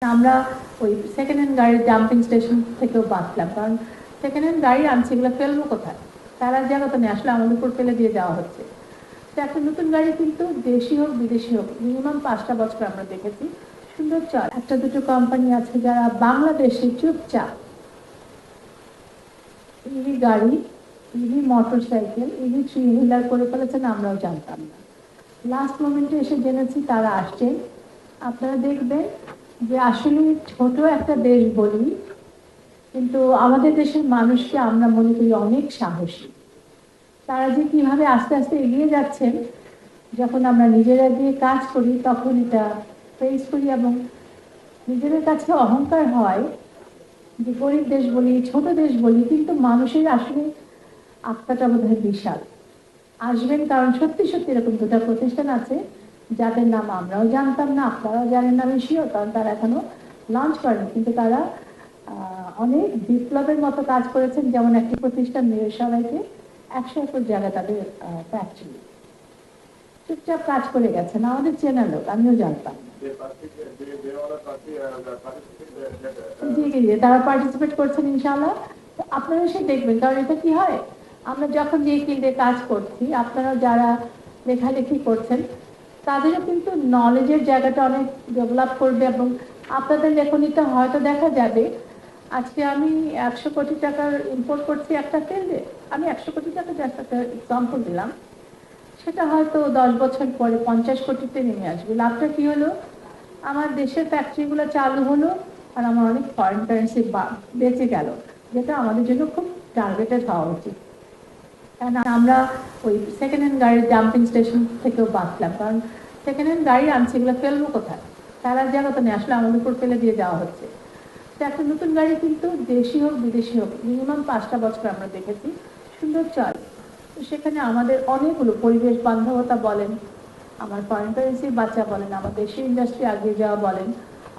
আমরা ওই second hand গাড়ির ডাম্পিং স্টেশন থেকেও বাঁচলাম, কারণ সেকেন্ড হ্যান্ড গাড়ি আনছে, এগুলো ফেলবো কোথায়? ফেলার জায়গা তো নেই, আসলে আমাদের উপর ফেলে দিয়ে যাওয়া হচ্ছে। তো একটা নতুন গাড়ি কিন্তু দেশি হোক বিদেশি হোক মিনিমাম 5টা বছর আমরা দেখেছি সুন্দর চল। একটা দুটো কোম্পানি আছে যারা বাংলাদেশে চুপচাপ ইভি গাড়ি, EV motor cycle, EV three wheeler করে ফেলেছেন, আমরাও জানতাম না। লাস্ট মোমেন্টে এসে জেনেছি তারা আসছেন। আপনারা দেখবেন যে আসলে ছোট একটা দেশ বলি, কিন্তু আমাদের দেশের মানুষকে আমরা মনে করি অনেক সাহসী। তারা যে কিভাবে আস্তে আস্তে এগিয়ে যাচ্ছেন, যখন আমরা নিজেরা দিয়ে কাজ করি তখন এটা ফেস করি এবং নিজেদের কাছে অহংকার হয় যে গরিব দেশ বলি, ছোট দেশ বলি, কিন্তু মানুষের আসলে আত্মাটা বোধ হয় বিশাল। আসবেন, কারণ সত্যি সত্যি এরকম দুটা প্রতিষ্ঠান আছে যাদের নাম আমরাও জানতাম না, আপনারাও জানেন না, আমি শিওর, কারণ তারা এখনো লঞ্চ করেনি, কিন্তু তারা অনেক বিপ্লবের মতো কাজ করেছেন। যেমন একটি প্রতিষ্ঠান সবাইকে 100 একর জায়গা তাদের ফ্যাক্টরি, চুপচাপ কাজ করে গেছেন, আমাদের চেনা লোক, আমিও জানতাম। জি জি জি, তারা পার্টিসিপেট করছেন ইনশাআল্লাহ। আপনারা এসে দেখবেন, কারণ এটা কি হয়, আমরা যখন যে ফিল্ডে কাজ করছি, আপনারা যারা লেখালেখি করছেন তাদেরও কিন্তু নলেজের জায়গাটা অনেক ডেভেলপ করবে এবং আপনাদের লেখনীটা হয়তো দেখা যাবে। আজকে আমি 100 কোটি টাকার ইম্পোর্ট করছি একটা ফিল্ডে, আমি 100 কোটি টাকা জাস্ট একটা এক্সাম্পল দিলাম, সেটা হয়তো 10 বছর পরে 50 কোটিতে নেমে আসবে। লাভটা কি হলো, আমার দেশের ফ্যাক্টরিগুলো চালু হলো আর আমার অনেক ফরেন কারেন্সি বেঁচে গেল, যেটা আমাদের জন্য খুব টার্গেটেড হওয়া উচিত। কারণ আমরা ওই সেকেন্ড হ্যান্ড গাড়ির ডাম্পিং স্টেশন থেকেও বাঁচলাম, কারণ সেকেন্ড হ্যান্ড গাড়ি আনছে, এগুলো ফেলবো কোথায়? ফেলার জায়গা তো নেই, আসলে আমাদের উপর ফেলে দিয়ে যাওয়া হচ্ছে। তো একটা নতুন গাড়ি কিন্তু দেশি হোক বিদেশি হোক মিনিমাম 5টা বছর আমরা দেখেছি সুন্দর চল। তো সেখানে আমাদের অনেকগুলো পরিবেশ বান্ধবতা বলেন, আমার ফরেন কারেন্সি বাঁচা বলেন, আমার দেশের ইন্ডাস্ট্রি এগিয়ে যাওয়া বলেন,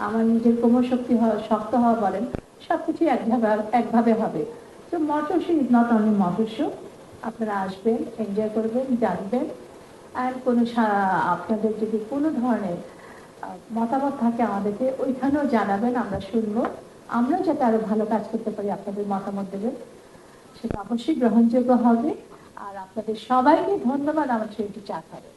আমার নিজের ক্রমশক্তি হওয়া, শক্ত হওয়া বলেন, সব কিছুই একভাবে হবে। তো motor show is not only motor show. আপনারা আসবেন, এনজয় করবেন, জানবেন। আর কোনো আপনাদের যদি কোনো ধরনের মতামত থাকে আমাদেরকে ওইখানেও জানাবেন, আমরা শুনবো। আমরাও যাতে আরো ভালো কাজ করতে পারি আপনাদের মতামত দেবেন, সেটা অবশ্যই গ্রহণযোগ্য হবে। আর আপনাদের সবাইকে ধন্যবাদ আমার সেই চা খাবে।